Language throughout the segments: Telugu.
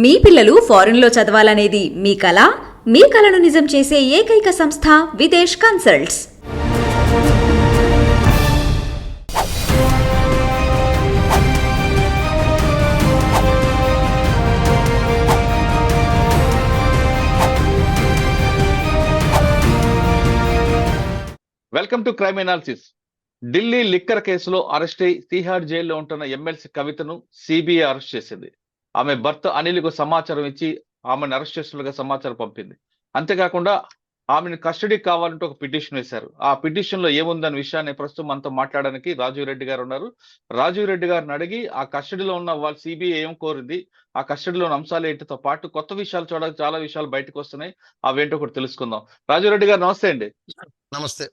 మీ పిల్లలు ఫారెన్లో చదవాలనేది మీ కల? మీ కలను నిజం చేసే ఏకైక సంస్థ Videsh consults. Welcome to crime analysis. Delhi liquor కేసులో అరెస్ట్ అయి తీహార్ జైల్లో ఉంటున్న ఎమ్మెల్సీ కవితను సిబిఐ అరెస్ట్ చేసింది. ఆమె భర్త అనిల్కు సమాచారం ఇచ్చి ఆమెను అరెస్ట్ చేస్తున్నట్టుగా సమాచారం పంపింది. అంతేకాకుండా ఆమెను కస్టడీకి కావాలంటే ఒక పిటిషన్ వేశారు. ఆ పిటిషన్ లో ఏముందనే విషయాన్ని ప్రస్తుతం మనతో మాట్లాడడానికి రాజీవ్ రెడ్డి గారు ఉన్నారు. రాజీవ్ రెడ్డి గారిని అడిగి ఆ కస్టడీలో ఉన్న వాళ్ళు సిబిఐ ఏం కోరింది, ఆ కస్టడీలో ఉన్న అంశాలు ఏంటితో పాటు కొత్త విషయాలు చూడడానికి చాలా విషయాలు బయటకు వస్తున్నాయి. అవేంటో కూడా తెలుసుకుందాం. రాజీవ్ రెడ్డి గారు నమస్తే అండి. నమస్తే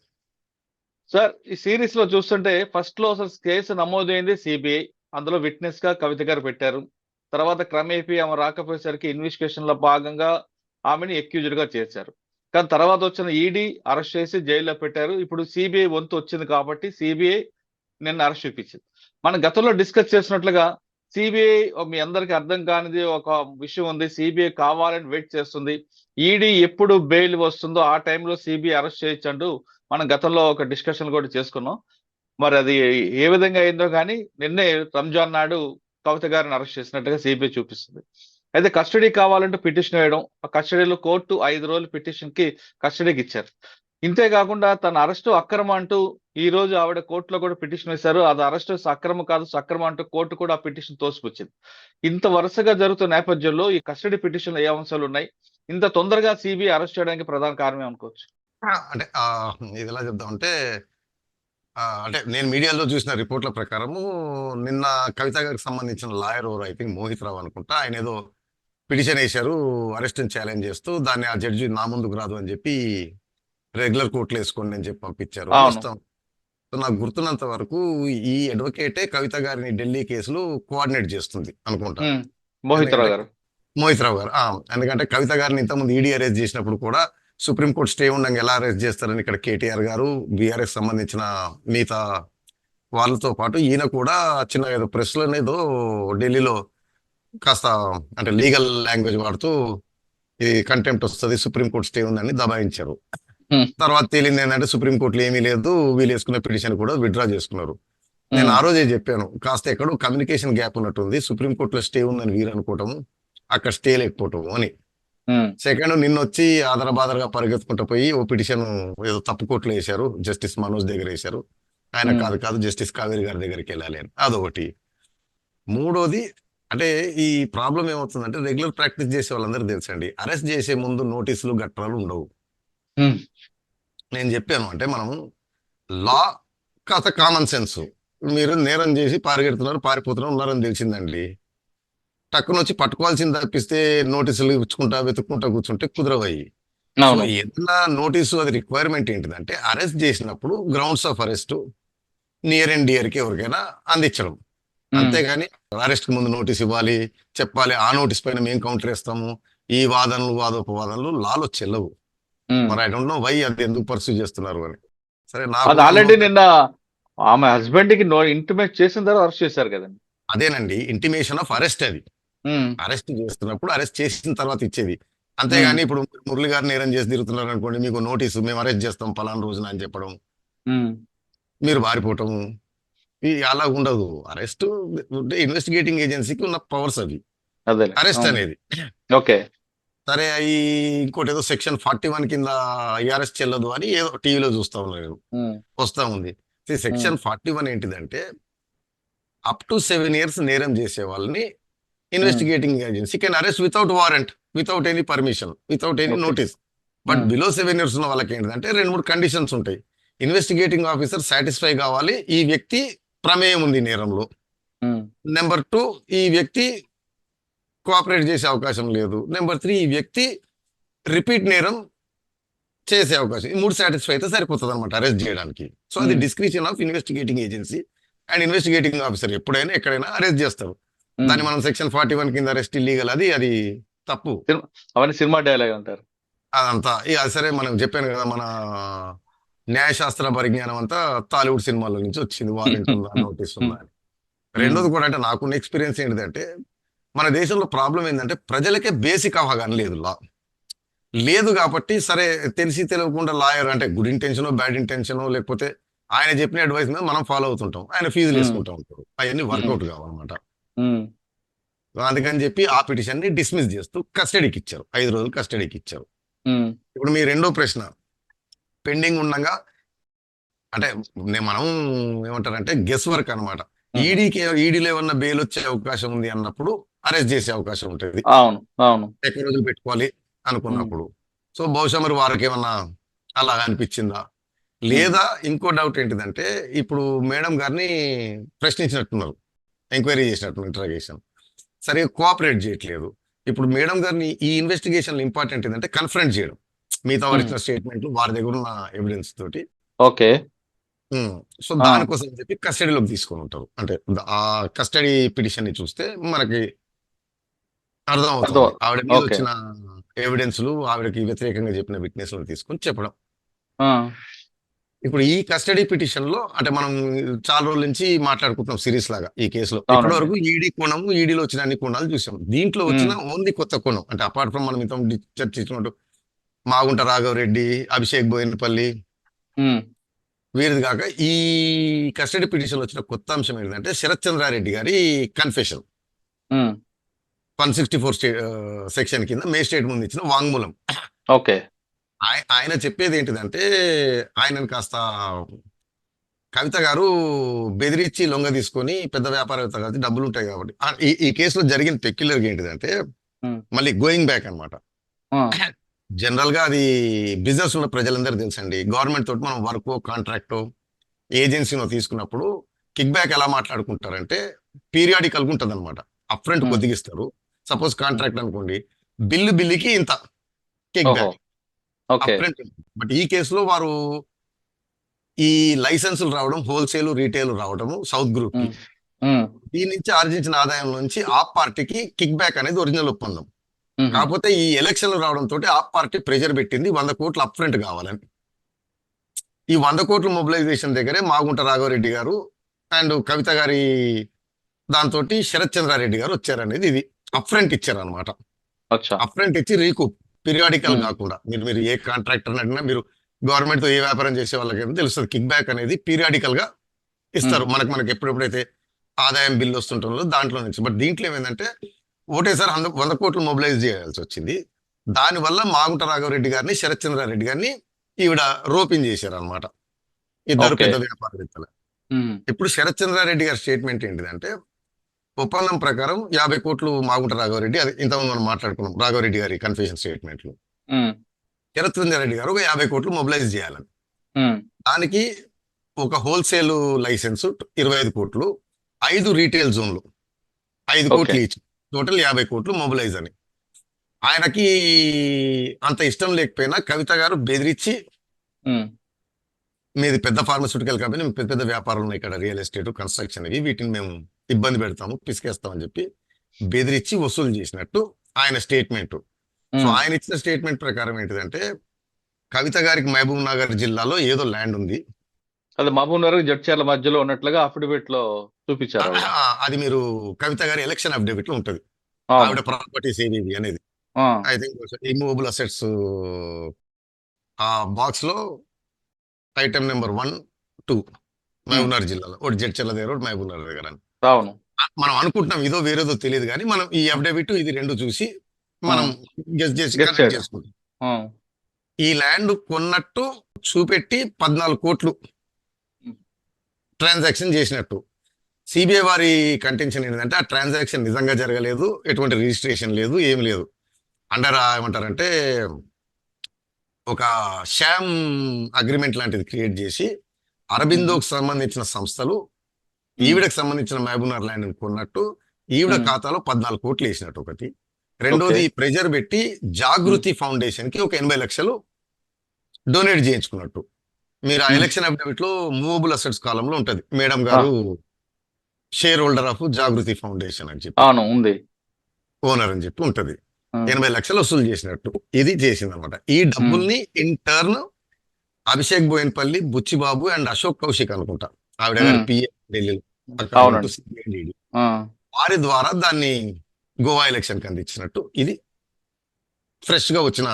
సార్, ఈ సిరీస్ లో చూస్తుంటే ఫస్ట్ లో అసలు కేసు నమోదైంది సిబిఐ, అందులో విట్నెస్ గా కవిత గారు పెట్టారు. తర్వాత క్రమేపీ ఆమె రాకపోయేసరికి ఇన్వెస్టిగేషన్ లో భాగంగా ఆమెని అక్యూజ్డ్ గా చేశారు. కానీ తర్వాత వచ్చిన ఈడీ అరెస్ట్ చేసి జైల్లో పెట్టారు. ఇప్పుడు సిబిఐ వంతు వచ్చింది కాబట్టి సిబిఐ నిన్న అరెస్ట్ చూపించింది. మనం గతంలో డిస్కస్ చేసినట్లుగా సిబిఐ మీ అందరికి అర్థం కానిది ఒక విషయం ఉంది. సిబిఐ కావాలని వెయిట్ చేస్తుంది. ఈడీ ఎప్పుడు బెయిల్ వస్తుందో ఆ టైంలో సిబిఐ అరెస్ట్ చేయొచ్చంటూ మనం గతంలో ఒక డిస్కషన్ కూడా చేసుకున్నాం. మరి అది ఏ విధంగా అయిందో కానీ నిన్నే రంజాన్ నాడు కవిత గారిని అరెస్ట్ చేసినట్టుగా సిబిఐ చూపిస్తుంది. అయితే కస్టడీ కావాలంటే పిటిషన్ వేయడం, ఆ కస్టడీలో కోర్టు 5 రోజులు పిటిషన్ కి కస్టడీకి ఇచ్చారు. ఇంతేకాకుండా తన అరెస్టు అక్రమం అంటూ ఈ రోజు ఆవిడ కోర్టులో కూడా పిటిషన్ వేశారు. అది అరెస్టు అక్రమం కాదు, సక్రమం అంటూ కోర్టు కూడా ఆ పిటిషన్ తోసిపుచ్చింది. ఇంత వరుసగా జరుగుతున్న నేపథ్యంలో ఈ కస్టడీ పిటిషన్ లో ఏ అంశాలు ఉన్నాయి, ఇంత తొందరగా సిబిఐ అరెస్ట్ చేయడానికి ప్రధాన కారణం అనుకోవచ్చు? అంటే ఇది ఎలా చెప్దామంటే అంటే నేను మీడియాలో చూసిన రిపోర్ట్ల ప్రకారము నిన్న కవిత గారికి సంబంధించిన లాయర్ ఎవరు, ఐ థింక్ మోహిత్ రావు అనుకుంటా, ఆయన ఏదో పిటిషన్ వేశారు అరెస్ట్ ఛాలెంజ్ చేస్తూ. దాన్ని ఆ జడ్జి నా ముందుకు రాదు అని చెప్పి రెగ్యులర్ కోర్టులో వేసుకోండి అని చెప్పి పంపించారు. వస్తాం. నాకు గుర్తున్నంత వరకు ఈ అడ్వకేటే కవిత గారిని ఢిల్లీ కేసులు కోఆర్డినేట్ చేస్తుంది అనుకుంటా, మోహిత్ రావు గారు. ఎందుకంటే కవిత గారిని ఇంతకుముందు ఈడీ అరెస్ట్ చేసినప్పుడు కూడా సుప్రీంకోర్టు స్టే ఉండగా ఎలా అరెస్ట్ చేస్తారని ఇక్కడ కేటీఆర్ గారు, బీఆర్ఎస్ సంబంధించిన మిగతా వాళ్ళతో పాటు ఈయన కూడా చిన్న ఏదో ప్రెస్లోనేదో ఢిల్లీలో కాస్త అంటే లీగల్ లాంగ్వేజ్ వాడుతూ ఈ కంటెంప్ట్ వస్తుంది, సుప్రీంకోర్టు స్టే ఉందని దబాయించారు. తర్వాత తేలింది ఏంటంటే సుప్రీంకోర్టులో ఏమీ లేదు, వీళ్ళు వేసుకున్న పిటిషన్ కూడా విత్డ్రా చేసుకున్నారు. నేను ఆ రోజే చెప్పాను, కాస్త ఎక్కడో కమ్యూనికేషన్ గ్యాప్ ఉన్నట్టుంది, సుప్రీంకోర్టులో స్టే ఉందని వీరు అనుకోవటము, అక్కడ స్టే లేకపోవటం అని. సెకండ్, నిన్న వచ్చి ఆదరబాదరగా పరిగెత్తుకుంటూ పోయి ఓ పిటిషన్ ఏదో తప్పు కోర్టులో వేశారు, జస్టిస్ మనోజ్ దగ్గర వేశారు. ఆయన కాదు జస్టిస్ కావేరి గారి దగ్గరికి వెళ్ళాలి అని, అదొకటి. మూడోది అంటే ఈ ప్రాబ్లం ఏమవుతుందంటే రెగ్యులర్ ప్రాక్టీస్ చేసే వాళ్ళందరూ తెలుసండి, అరెస్ట్ చేసే ముందు నోటీసులు గట్రాలు ఉండవు. నేను చెప్పాను అంటే మనము లా కాస్త కామన్ సెన్స్, మీరు నేరం చేసి పారిపోతున్నారు ఉన్నారని తెలిసిందండి, టక్కున వచ్చి పట్టుకోవాల్సింది తప్పిస్తే నోటీసులు ఇచ్చుకుంటా వెతుక్కుంటా కూర్చుంటే కుదరవయ్యి. ఏదైనా నోటీసు అది రిక్వైర్మెంట్ ఏంటిదంటే అరెస్ట్ చేసినప్పుడు grounds of arrest near and dear కి ఎవరికైనా అందించడం, అంతేగాని అరెస్ట్ కి ముందు నోటీస్ ఇవ్వాలి, చెప్పాలి ఆ నోటీస్ పైన మేము కౌంటర్ వేస్తాము, ఈ వాదోపవాదనలు లాలో చెల్లవు. మరి ఐ డోంట్ నో వై అది ఎందుకు పర్సూ చేస్తున్నారు అని. సరే, నాకు ఆల్రెడీ నిన్న ఆమె హస్బెండ్ కి ఇంటిమేట్ చేసిన తర్వాత అరెస్ట్ చేశారు కదండి. అదేనండి ఇంటిమేషన్ ఆఫ్ అరెస్ట్. అది అరెస్ట్ చేస్తున్నప్పుడు అరెస్ట్ చేసిన తర్వాత ఇచ్చేది, అంతేగాని ఇప్పుడు మురళి గారు నేరం చేసి తిరుగుతున్నారు అనుకోండి, మీకు నోటీసు మేము అరెస్ట్ చేస్తాం పలానా రోజున అని చెప్పడం, మీరు పారిపోవటము, అలా ఉండదు. అరెస్ట్ ఇన్వెస్టిగేటింగ్ ఏజెన్సీకి ఉన్న పవర్స్ అవి, అరెస్ట్ అనేది. ఓకే, సరే, ఈ ఇంకోటి ఏదో సెక్షన్ 41 కింద అరెస్ట్ చెల్లదు అని ఏదో టీవీలో చూస్తా ఉన్నారు, వస్తా ఉంది. సెక్షన్ 41 ఏంటిదంటే అప్ టు 7 years నేరం చేసే వాళ్ళని investigating agency can arrest without warrant, without any permission, without any notice. But below 7 years ఉన్న వాళ్ళకి ఏంటంటే 2-3 కండిషన్స్ ఉంటాయి. ఇన్వెస్టిగేటింగ్ ఆఫీసర్ సాటిస్ఫై కావాలి ఈ వ్యక్తి ప్రమేయం ఉంది నేరంలో. నెంబర్ 2, ఈ వ్యక్తి కోఆపరేట్ చేసే అవకాశం లేదు. నెంబర్ 3, ఈ వ్యక్తి రిపీట్ నేరం చేసే అవకాశం. ఈ 3 సాటిస్ఫై అయితే సరిపోతుంది అనమాట అరెస్ట్ చేయడానికి. సో అది description of investigating agency and investigating officer ఎప్పుడైనా ఎక్కడైనా అరెస్ట్ చేస్తారు. దాన్ని మనం సెక్షన్ 41 కింద అరెస్ట్ ఇల్లీగల్, అది తప్పు. అవన్నీ సినిమా డైలాగ్ అంటారు అదంతా. సరే, మనం చెప్పాను కదా, మన న్యాయశాస్త్ర పరిజ్ఞానం అంతా టాలీవుడ్ సినిమాల నుంచి వచ్చింది, వారెంట్ ఉందా నోటీస్ ఉందా అని. రెండోది కూడా అంటే నాకున్న ఎక్స్పీరియన్స్ ఏంటిదంటే మన దేశంలో ప్రాబ్లం ఏంటంటే ప్రజలకే బేసిక్ అవగాహన లేదు లా లేదు కాబట్టి సరే తెలిసి తెలియకుండా లాయర్ అంటే గుడ్ ఇంటెన్షన్ బ్యాడ్ ఇంటెన్షన్ లేకపోతే ఆయన చెప్పిన అడ్వైస్ మీద మనం ఫాలో అవుతుంటాం ఆయన ఫీజులు ఉమ్, వేసుకుంటూ ఉంటారు అవన్నీ ఉమ్, వర్కౌట్ కావాలన్నమాట ఉమ్, అందుకని చెప్పి ఆ పిటిషన్ ని డిస్మిస్ చేస్తూ కస్టడీకి ఇచ్చారు 5 రోజులు కస్టడీకి ఇచ్చారు ఉమ్, ఇప్పుడు మీ రెండో ప్రశ్న పెండింగ్ ఉండగా అంటే మనం ఏమంటారంటే గెస్ వర్క్ అనమాట ఉమ్. ఈడీలో ఏమన్నా బెయిల్ వచ్చే అవకాశం ఉంది అన్నప్పుడు అరెస్ట్ చేసే అవకాశం ఉంటుంది అవును, అవును. ఎక్కువ రోజులు పెట్టుకోవాలి ఉమ్, అనుకున్నప్పుడు సో బహుశా మరి వారికి ఏమన్నా అలా అనిపించిందా ఉమ్, లేదా ఇంకో డౌట్ ఏంటిదంటే ఇప్పుడు మేడం గారిని ప్రశ్నించినట్టున్నారు ఎంక్వైరీ చేసినట్టు ఇంటరాగేషన్ సరిగా కోఆపరేట్ చేయట్లేదు ఇప్పుడు మేడం గారిని ఈ ఇన్వెస్టిగేషన్ ఇంపార్టెంట్ ఏంటంటే కన్ఫరెంట్ చేయడం మిగతా వారు ఉమ్. ఇచ్చిన స్టేట్మెంట్లు వారి దగ్గర ఉన్న ఎవిడెన్స్ తోటి ఓకే. సో ఆ, దానికోసం చెప్పి కస్టడీలోకి తీసుకొని ఉంటారు అంటే ఆ కస్టడీ పిటిషన్ ని చూస్తే మనకి అర్థం అర్థం. అవుతుంది ఆవిడ మీద ఓకే. వచ్చిన ఎవిడెన్స్లు ఆవిడకి వ్యతిరేకంగా చెప్పిన విట్నెస్లను తీసుకొని చెప్పడం ఆ, ఇప్పుడు ఈ కస్టడీ పిటిషన్ లో అంటే మనం చాలా రోజుల నుంచి మాట్లాడుకుంటున్నాం సిరీస్ లాగా ఈ కేసులో ఇప్పటి అవునండి. వరకు ఈడీ కోణము ఈడీలో వచ్చిన అన్ని కోణాలు చూసాం దీంట్లో ఉమ్, వచ్చిన ఓన్లీ కొత్త కోణం అంటే అపార్ట్ ఫ్రమ్ మనం ఇంత చర్చించినట్టు మాగుంట రాఘవరెడ్డి అభిషేక్ బోయినపల్లి ఉమ్, వీరిది కాక ఈ కస్టడీ పిటిషన్ వచ్చిన కొత్త అంశం ఏంటంటే శరత్ చంద్రారెడ్డి గారి కన్ఫెషన్ ఉమ్. 164 సెక్షన్ కింద మేజిస్ట్రేట్ ముందు ఇచ్చిన వాంగ్మూలం ఓకే. ఆయన చెప్పేది ఏంటిదంటే ఆయనను కాస్త కవిత గారు బెదిరించి లొంగ తీసుకొని పెద్ద వ్యాపారవేత్త కాబట్టి డబ్బులు ఉంటాయి కాబట్టి ఈ కేసులో జరిగిన పెక్యులర్ ఏంటిదంటే ఉమ్, మళ్ళీ గోయింగ్ బ్యాక్ అన్నమాట ఆ, జనరల్ గా అది బిజినెస్ ఉన్న ప్రజలందరూ తెలుసండి గవర్నమెంట్ తోటి మనం వర్క్ కాంట్రాక్ట్ ఏజెన్సీనో తీసుకున్నప్పుడు కిక్ బ్యాక్ ఎలా మాట్లాడుకుంటారంటే పీరియాడికల్ గా ఉంటుంది అనమాట అప్ ఫ్రంట్ ఉమ్, కొద్దిగిస్తారు సపోజ్ ఉమ్. కాంట్రాక్ట్ అనుకోండి బిల్లుకి ఇంత కిక్ ఓహో. Back okay. Up front but ఈ కేసులో వారు ఈ లైసెన్సులు రావడం హోల్సేల్ రీటైల్ రావడము సౌత్ గ్రూప్ కి ఉమ్, ఉమ్, దీని నుంచి ఆర్జించిన ఆదాయం నుంచి ఆప్ పార్టీకి కిక్ బ్యాక్ అనేది ఒరిజినల్ ఒప్పందం ఉమ్, కాకపోతే ఈ ఎలక్షన్లు రావడం తోటి ఆప్ పార్టీ ప్రెషర్ పెట్టింది 100 కోట్లు అప్ ఫ్రంట్ కావాలని ఈ 100 కోట్ల మొబిలైజేషన్ దగ్గరే మాగుంట రాఘవరెడ్డి గారు అండ్ కవిత గారి దాంతో శరత్ చంద్రారెడ్డి గారు వచ్చారనేది ఇది అప్ ఫ్రంట్ ఇచ్చారనమాట అచ్చా. అప్ ఫ్రంట్ ఇచ్చి రీకూప్ పీరియాడికల్ ఉమ్, కాకుండా మీరు ఏ కాంట్రాక్టర్ అడిగినా మీరు గవర్నమెంట్ తో ఏ వ్యాపారం చేసే వాళ్ళకి తెలుస్తుంది కిక్ బ్యాక్ అనేది పీరియాడికల్ గా ఇస్తారు ఉమ్, మనకి ఎప్పుడెప్పుడైతే ఆదాయం బిల్లు వస్తుంటుందో దాంట్లో నుంచి బట్ దీంట్లో ఏమైందంటే ఒకటేసారి 100 కోట్లు మొబిలైజ్ చేయాల్సి వచ్చింది దానివల్ల మాగుంట రాఘవరెడ్డి గారిని శరత్ చంద్రారెడ్డి గారిని ఈవిడ రోపింగ్ చేశారు అనమాట ఇద్దరు ఓకే. పెద్ద వ్యాపారవేత్తలు ఉమ్, ఇప్పుడు శరత్ చంద్రారెడ్డి గారి స్టేట్మెంట్ ఏంటిదంటే ఒప్పందం ప్రకారం 50 కోట్లు మాగుంట రాఘవరెడ్డి అది ఇంతకుముందు మనం మాట్లాడుకున్నాం రాఘవరెడ్డి గారి కన్ఫెషన్ స్టేట్మెంట్లు ఉమ్, శరత్ చంద్రారెడ్డి గారు ఒక 50 కోట్లు మొబిలైజ్ చేయాలని ఉమ్. దానికి ఒక హోల్సేల్ లైసెన్స్ 25 కోట్లు 5 రీటైల్ జోన్లు 5 ఓకే. కోట్లు ఇచ్చి టోటల్ 50 కోట్లు మొబిలైజ్ అని ఆయనకి అంత ఇష్టం లేకపోయినా కవిత గారు బెదిరించి ఉమ్, మీది పెద్ద ఫార్మస్యూటికల్ కంపెనీ పెద్ద పెద్ద వ్యాపారాలు ఉన్నాయి ఇక్కడ రియల్ ఎస్టేట్ కన్స్ట్రక్షన్ ఇవి వీటిని మేము ఇబ్బంది పెడతాము పిసికేస్తామని చెప్పి బెదిరించి వసూలు చేసినట్టు ఆయన స్టేట్మెంట్ సో ఉమ్. ఆయన ఇచ్చిన స్టేట్మెంట్ ప్రకారం ఏంటిదంటే కవిత గారికి మహబూబ్ నగర్ జిల్లాలో ఏదో ల్యాండ్ ఉంది అది మహబూబ్ నగర్ జడ్చర్ల మధ్యలో ఉన్నట్లుగా అఫిడవిట్ లో చూపించారు ఆవిడ. అది మీరు కవిత గారి ఎలక్షన్ అఫిడవిట్ లో ఉంటది అవును. ఆవిడ ప్రాపర్టీస్ ఏవి అనేది ఆ, ఐ థింక్ ఇమూవబుల్ అసెట్స్ ఆ బాక్స్ లో ఐటమ్ నెంబర్ 1, 2 మహబూబ్నగర్ జిల్లాలో ఒకటి జడ్చర్ల దగ్గర ఒకటి మహబూబ్నగర్ దగ్గర అని అవును. మనం అనుకుంటున్నాం ఇదో వేరేదో తెలియదు కానీ మనం ఈ అఫిడవిట్ ఇది రెండు చూసి మనం గెస్ చేసి Guess కనెక్ట్ చేయడం. చేసుకుంటాం ఆ, ఈ ల్యాండ్ కొన్నట్టు చూపెట్టి 14 కోట్లు ట్రాన్సాక్షన్ చేసినట్టు సిబిఐ వారి కంటెన్షన్ ఏంటంటే ఆ ట్రాన్సాక్షన్ నిజంగా జరగలేదు ఎటువంటి రిజిస్ట్రేషన్ లేదు ఏమి లేదు అండర్ ఏమంటారంటే ఒక షామ్ అగ్రిమెంట్ లాంటిది క్రియేట్ చేసి అరబిందోకి సంబంధించిన సంస్థలు ఈవిడకి సంబంధించిన మహబూబ్నగర్ ల్యాండ్ కొన్నట్టు ఈవిడ ఖాతాలో 14 కోట్లు వేసినట్టు ఒకటి రెండోది ప్రెజర్ పెట్టి జాగృతి ఫౌండేషన్ కి ఒక 80 లక్షలు డొనేట్ చేయించుకున్నట్టు మీరు ఆ ఎలక్షన్ అఫిడవిట్ లో మూవబుల్ అసెట్స్ కాలంలో ఉంటది మేడం గారు share holder of Jagruthi foundation అని చెప్పి అవును ఉంది. ఓనర్ అని చెప్పి ఉంటది 80 లక్షలు వసూలు చేసినట్టు ఇది చేసింది అనమాట ఈ డబ్బుల్ని in turn Abhishek Boinpally Buchibabu and Ashok Kaushik అనుకుంటా ఆవిడ గారి పిఏ ఢిల్లీలో అవునండి. CID. ఆ, వారి ద్వారా దాన్ని గోవా ఎలక్షన్ కి అందించినట్టు ఇది ఫ్రెష్ గా వచ్చిన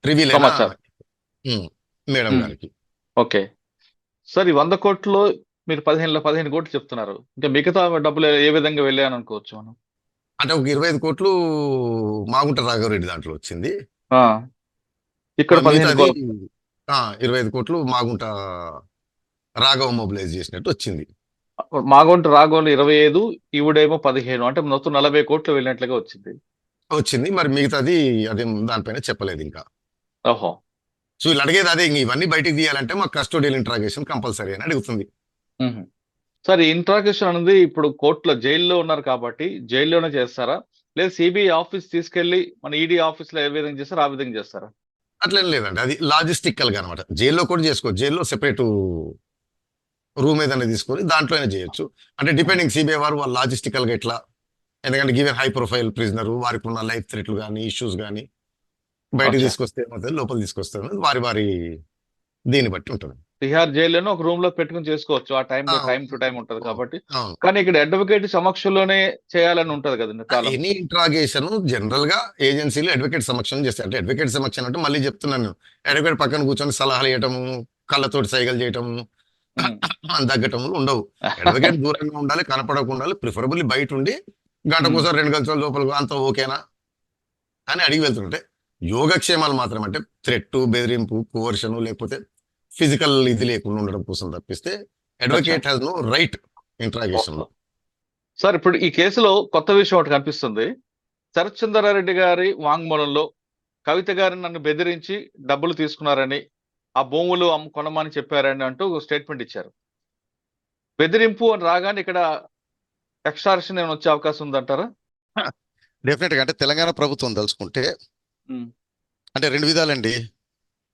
రివీల్ అయిన సమాచారం. మేడం ఉమ్, గారికి. ఓకే. సార్ ఈ 100 కోట్లు మీరు 15 కోట్లు చెప్తున్నారు. ఇంకా మిగతా డబ్బులు ఏ విధంగా వెళ్ళాయని అనుకోవచ్చు మనం? అంటే ఒక 25 కోట్లు మాగుంట రాఘవరెడ్డి దాంట్లో వచ్చింది. ఆ, ఇక్కడ 15 మిగతాది కోట్లు. 25 కోట్లు మాగుంట రాఘవ మొబిలైజ్ చేసినట్టు వచ్చింది. మాగొంట రాఘవులు 25, ఈవిడేమో 15, అంటే మొత్తం 40 కోట్లు వెళ్ళినట్లుగా వచ్చింది. మరి మిగతాది అదే దానిపైన చెప్పలేదు ఇంకా. ఓహో. సో వీళ్ళు అడిగేది అదే, ఇంక ఇవన్నీ బయటికి తీయాలంటే మాకు కస్టోడియల్ ఇంట్రాగేషన్ కంపల్సరీ అని అడుగుతుంది. మ్మ్. సార్ ఈ ఇంట్రాగేషన్ అనేది ఇప్పుడు కోర్టులో జైల్లో ఉన్నారు కాబట్టి జైల్లోనే చేస్తారా, లేదా సిబిఐ ఆఫీస్ తీసుకెళ్లి మన ఈడీ ఆఫీస్ లో ఏ విధంగా చేస్తారా ఆ విధంగా చేస్తారా? అట్లేం లేదండి, అది లాజిస్టికల్ గా అనమాట. జైల్లో కూడా చేసుకోవచ్చు, జైల్లో సెపరేట్ రూమ్ ఏదైనా తీసుకొని దాంట్లోనే చేయొచ్చు. అంటే డిపెండింగ్ సిబిఐ వారు వాళ్ళు లాజిస్టికల్ గా ఎట్లా, ఎందుకంటే గివెన్ హై ప్రొఫైల్ ప్రిజనర్ వారికి ఉన్న లైఫ్ థ్రెట్లు కానీ ఇష్యూస్ కానీ బయటకు అచ్చా. తీసుకొస్తే ఏమవుతుంది, లోపల తీసుకొస్తే ఏమవుతుంది, వారి దీన్ని బట్టి ఉంటుంది. తిహార్ జైల్లోనే ఒక రూమ్ లో పెట్టుకుని చేసుకోవచ్చు, ఆ ఆ, టైం టు టైం ఉంటది కాబట్టి. అవును. కానీ ఇక్కడ అడ్వకేట్ సమక్షంలోనే చేయాలని ఉంటది కదండి చాలా. ఎనీ ఇంట్రాగేషన్ జనరల్ గా ఏజెన్సీలు అడ్వకేట్ సమక్షం చేస్తాయి. అంటే అడ్వకేట్ సమక్షం అంటే మళ్ళీ చెప్తున్నాను నేను, అడ్వకేట్ పక్కన కూర్చొని సలహాలు ఇవ్వటము, కళ్ళతోటి సైగలు చేయటము, మ్మ్. దగ్గటములు ఉండవు. అడ్వకేట్ దూరంగా ఉండాలి, కనపడకుండా ఉండాలి, ప్రిఫరబుల్లీ బయట ఉండి గంట మ్మ్. కోసం 2 గంటల లోపల అంత ఓకేనా అని అడిగి వెళ్తుంటే, యోగక్షేమాలు మాత్రం అంటే థ్రెట్, బెదిరింపు, కోవర్షన్ లేకపోతే ఫిజికల్ ఇది లేకుండా ఉండడం కోసం తప్పిస్తే advocate has no right interrogation లో. సార్ ఇప్పుడు ఈ కేసులో కొత్త విషయం ఒకటి కనిపిస్తుంది. శరత్ చంద్రారెడ్డి గారి వాంగ్మూలంలో కవిత గారిని నన్ను బెదిరించి డబ్బులు తీసుకున్నారని, ఆ భూములు కొనమని చెప్పారని అంటూ స్టేట్మెంట్ ఇచ్చారు. బెదిరింపు అని రాగానే ఇక్కడ ఎక్స్ట్రాక్షన్ ఏమైనా వచ్చే అవకాశం ఉందంటారా? డెఫినెట్ గా అంటే తెలంగాణ ప్రభుత్వం తలుచుకుంటే ఉమ్, అంటే 2 విధాలండి.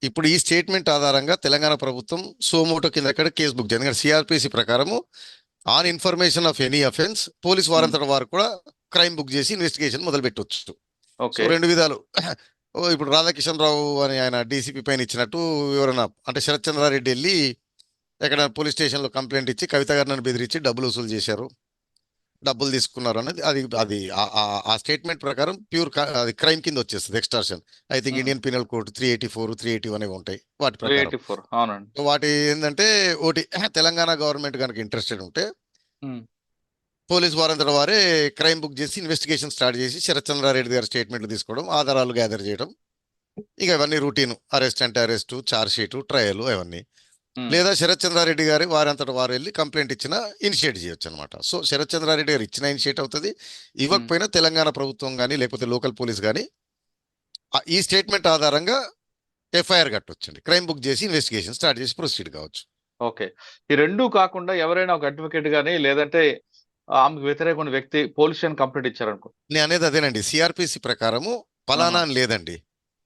ఇప్పుడు ఈ స్టేట్మెంట్ ఆధారంగా తెలంగాణ ప్రభుత్వం సోమోటో కింద అక్కడ కేసు బుక్ చేయండి. ఎందుకంటే సిఆర్పిసి ప్రకారము on information of any offence police వారంతట వారు కూడా క్రైమ్ బుక్ చేసి ఇన్వెస్టిగేషన్ మొదలు పెట్టవచ్చు. So okay. 2 విధాలు. ఇప్పుడు రాధాకిషన్ రావు అని ఆయన డీసీపీ పైన ఇచ్చినట్టు ఎవరైనా అంటే శరత్ చంద్రారెడ్డి వెళ్ళి ఎక్కడ పోలీస్ స్టేషన్లో కంప్లైంట్ ఇచ్చి కవిత గారిని బెదిరించి డబ్బులు వసూలు చేశారు, డబ్బులు తీసుకున్నారు అనేది అది అది ఆ స్టేట్మెంట్ ప్రకారం ప్యూర్ అది క్రైమ్ కింద వచ్చేస్తుంది, extortion. I think Indian penal code 384, 381 అనేవి ఉంటాయి వాటి ప్రకారం. 384, అవునండి. సో వాటి ఏంటంటే ఒకటి తెలంగాణ గవర్నమెంట్ కనుక ఇంట్రెస్టెడ్ ఉంటే ఉమ్, పోలీస్ వారంతట వారే క్రైమ్ బుక్ చేసి ఇన్వెస్టిగేషన్ స్టార్ట్ చేసి శరత్ చంద్రారెడ్డి గారి స్టేట్మెంట్లు తీసుకోవడం, ఆధారాలు గ్యాదర్ చేయడం, ఇక ఇవన్నీ రూటీన్ అరెస్ట్ అంటే అరెస్ట్, ఛార్జ్ షీటు, ట్రయల్ అవన్నీ. ఉమ్, లేదా శరత్ చంద్రారెడ్డి గారి వారంతట వారు వెళ్ళి కంప్లైంట్ ఇచ్చినా ఇనిషియేట్ చేయొచ్చు అనమాట. సో శరత్ చంద్రారెడ్డి గారు ఇచ్చిన ఇనిషియేట్ అవుతుంది, ఇవ్వకపోయినా తెలంగాణ ప్రభుత్వం కానీ లేకపోతే లోకల్ పోలీస్ కానీ ఈ స్టేట్మెంట్ ఆధారంగా ఎఫ్ఐఆర్ కట్టొచ్చండి, క్రైమ్ బుక్ చేసి ఇన్వెస్టిగేషన్ స్టార్ట్ చేసి ప్రొసీడ్ కావచ్చు. ఓకే. ఈ రెండూ కాకుండా ఎవరైనా ఒక అడ్వకేట్ గానీ లేదంటే ఆమెకు వ్యతిరేకమైన వ్యక్తి పోలీస్ స్టేషన్ కంప్లైంట్ ఇచ్చారనుకో, నేను అనేది అదేనండి, సిఆర్పిసి ప్రకారము పలానా అని లేదండి,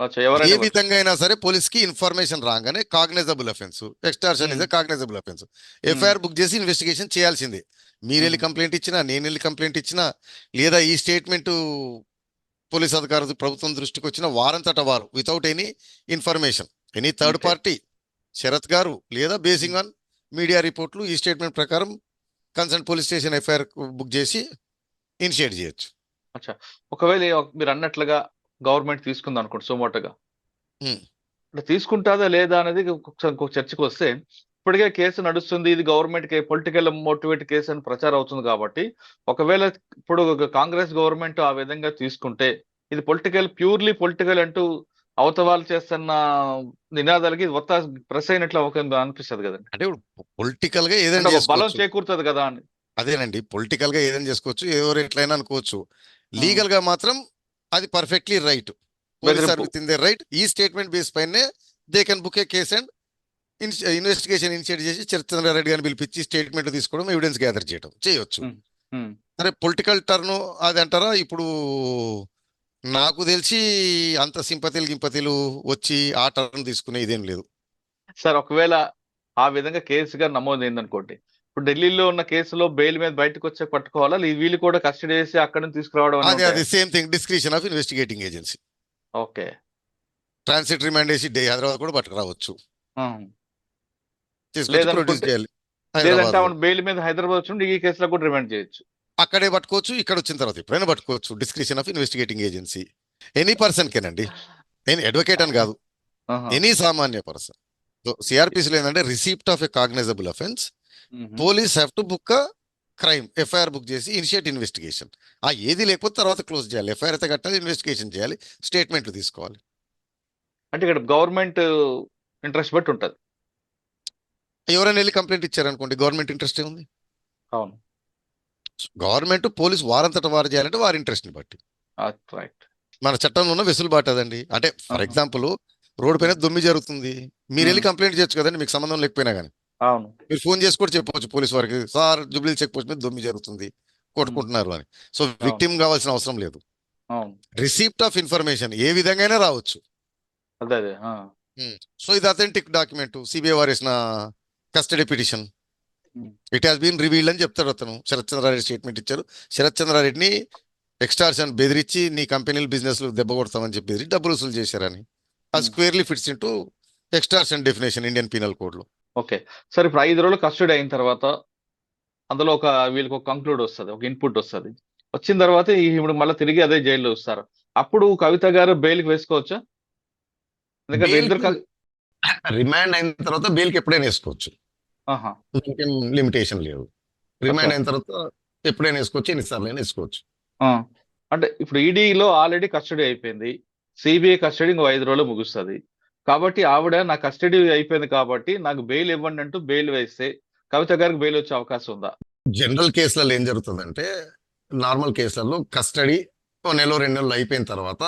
అచ్చా, ఏ ఎవరైనా విధంగా అయినా సరే పోలీస్ కి ఇన్ఫర్మేషన్ రాగానే cognisable offence, extortion is cognisable offence, FIR book చేసి ఇన్వెస్టిగేషన్ చేయాల్సిందే. మీరు వెళ్ళి కంప్లైంట్ ఇచ్చినా, నేను వెళ్ళి కంప్లైంట్ ఇచ్చినా, లేదా ఈ స్టేట్మెంట్ పోలీస్ అధికారులు ప్రభుత్వం దృష్టికి వచ్చిన వారంతట వారు without any information any third Okay. Party Sarath గారు లేదా బేసింగ్ ఆన్ మీడియా రిపోర్ట్లు ఈ స్టేట్మెంట్ ప్రకారం concern police station FIR book చేసి ఇనిషియేట్ చేయొచ్చు. అచ్చా, ఒకవేళ మీరు అన్నట్లుగా గవర్నమెంట్ తీసుకుంది అనుకోండి సుమోటోగా, Hmm. అంటే తీసుకుంటాదా లేదా అనేది ఇంకొక చర్చకు వస్తే, ఇప్పటికే కేసు నడుస్తుంది, ఇది గవర్నమెంట్ కి పొలిటికల్ మోటివేట్ కేసు అని ప్రచారం అవుతుంది కాబట్టి, ఒకవేళ ఇప్పుడు కాంగ్రెస్ గవర్నమెంట్ ఆ విధంగా తీసుకుంటే ఇది ప్యూర్లీ పొలిటికల్ అంటూ అవతవాళ్ళు చేస్తున్న నినాదాలకి ఒత్త ప్రెస్ అయినట్లు అనిపిస్తుంది కదండి. అంటే ఇప్పుడు పొలిటికల్ గా అంటే ఏదైనా ఒక బలం చేసుకోవచ్చు, చేకూరుతుంది కదా అని. అదేనండి పొలిటికల్ గా ఏదైనా చేసుకోవచ్చు, ఎవరు ఎట్లయినా అనుకోవచ్చు. లీగల్ గా మాత్రం అది perfectly right, police or within they right. ఈ స్టేట్మెంట్ బేస్ పైనే they can book a case and investigation initiate చేసి చంద్రారెడ్డి గారిని పిలిపించి స్టేట్మెంట్ తీసుకోవడం, ఎవిడెన్స్ గ్యాదర్ చేయడం చేయొచ్చు. ఉమ్. సరే పొలిటికల్ టర్న్ అది అంటారా, ఇప్పుడు నాకు తెలిసి అంత గింపతిలు వచ్చి ఆ టర్న్ తీసుకునే ఇదేం లేదు. సార్ ఒకవేళ ఆ విధంగా కేసుగా నమోదైంది అనుకోండి, ఇప్పుడు ఢిల్లీలో ఉన్న కేసులో బెయిల్ మీద బయటకు వచ్చే పట్టుకోవాలా, వీళ్ళు కూడా కస్టడీ చేసి అక్కడి నుంచి తీసుకురావడం అది అది same thing, discretion of investigating agency. Okay. Transit remand వేసి హైదరాబాద్ కూడా పట్టుకురావచ్చు, తీసుకొచ్చి లేదనుకుంటే- ప్రొడ్యూస్ చేయాలి లేదంటే హైదరాబాద్. ఆమె బెయిల్ మీద హైదరాబాద్ వచ్చి ఈ కేసులో కూడా రిమాండ్ చేయొచ్చు. అక్కడే పట్టుకోవచ్చు, ఇక్కడ వచ్చిన తర్వాత ఎప్పుడైనా పట్టుకోవచ్చు. Description of investigating agency any person కెనండి. నేను అడ్వకేట్ అని కాదు, ఆహా. ఎనీ సామాన్య పర్సన్. సో సిఆర్పిసిలో ఏంటంటే receipt of a cognizable offence, hmm. Police have to book crime, FIR book చేసి ఇనిషియేట్ ఇన్వెస్టిగేషన్. ఏది లేకపోతే తర్వాత క్లోజ్ చేయాలి. ఎఫ్ఐఆర్ అయితే కట్టాలి, ఇన్వెస్టిగేషన్ చేయాలి, స్టేట్మెంట్లు తీసుకోవాలి. అంటే ఇక్కడ గవర్నమెంట్ ఇంట్రెస్ట్ బట్టి ఉంటది. ఎవరైనా వెళ్ళి కంప్లైంట్ ఇచ్చారనుకోండి, గవర్నమెంట్ ఇంట్రెస్ట్ ఉంది. అవును, గవర్నమెంట్ పోలీస్ వారంతట వారు చేయాలంటే వారి ఇంట్రెస్ట్ని బట్టి. రైట్. మన చట్టంలో ఉన్న వెసులుబాటు అదండి. అంటే ఫర్ ఆహా. ఎగ్జాంపుల్ రోడ్డు పైన దొమ్మి జరుగుతుంది, మీరు వెళ్ళి మ్మ్. కంప్లైంట్ చేయొచ్చు కదండి, మీకు సంబంధం లేకపోయినా కానీ. అవును. మీరు ఫోన్ చేసి కూడా చెప్పవచ్చు పోలీస్ వారికి, సార్ జూబ్లీ చెక్ పోస్ట్ మీద దొమ్మి జరుగుతుంది, కొట్టుకుంటున్నారు అని. సో విక్టిమ్ కావాల్సిన అవసరం లేదు. అవును, రిసీప్ట్ ఆఫ్ ఇన్ఫర్మేషన్ ఏ విధంగా అయినా రావచ్చు. అదే అదే. సో ఇది అథెంటిక్ డాక్యుమెంట్. సిబిఐ వారు వేసిన custody petition, Hmm. It has been revealed అని చెప్తాడు అతను. శరత్ చంద్రారెడ్డి స్టేట్మెంట్ ఇచ్చారు. శరత్ చంద్రారెడ్డిని ఎక్స్టార్షన్ బెదిరించి నీ కంపెనీలు బిజినెస్లు దెబ్బ కొడతామని చెప్పి బెదిరించి డబ్బులు వసూలు చేశారని. అది squarely fits into extortion definition Indian penal code లో. ఓకే సార్, ఇప్పుడు 5 రోజులు కస్టడీ అయిన తర్వాత అందులో వీళ్ళకి ఒక కంక్లూడ్ వస్తుంది, ఒక ఇన్పుట్ వస్తుంది. వచ్చిన తర్వాత ఇప్పుడు మళ్ళీ తిరిగి అదే జైల్లో వస్తారు. అప్పుడు కవిత గారు బెయిల్కి వేసుకోవచ్చా? ఎందుకంటే ఇద్దరు రిమాండ్ అయిన తర్వాత బెయిల్కి ఎప్పుడైనా వేసుకోవచ్చు, ఆహా. ఇంకేం లిమిటేషన్ లేదు. Remand Okay. అయిన తర్వాత ఎప్పుడైనా వేసుకోవచ్చు, ఎన్నిసార్లు అయినా వేసుకోవచ్చు. అంటే ఇప్పుడు ఈడీలో ఆల్రెడీ కస్టడీ అయిపోయింది, సిబిఐ కస్టడీ ఇంకో 5 రోజులు ముగుస్తుంది. కాబట్టి ఆవిడ నా కస్టడీ అయిపోయింది కాబట్టి నాకు బెయిల్ ఇవ్వండి అంటూ బెయిల్ వేస్తే కవిత గారికి బెయిల్ వచ్చే అవకాశం ఉందా? జనరల్ కేసులలో ఏం జరుగుతుందంటే, నార్మల్ కేసులలో కస్టడీ 1 నెల 2 నెలలు అయిపోయిన తర్వాత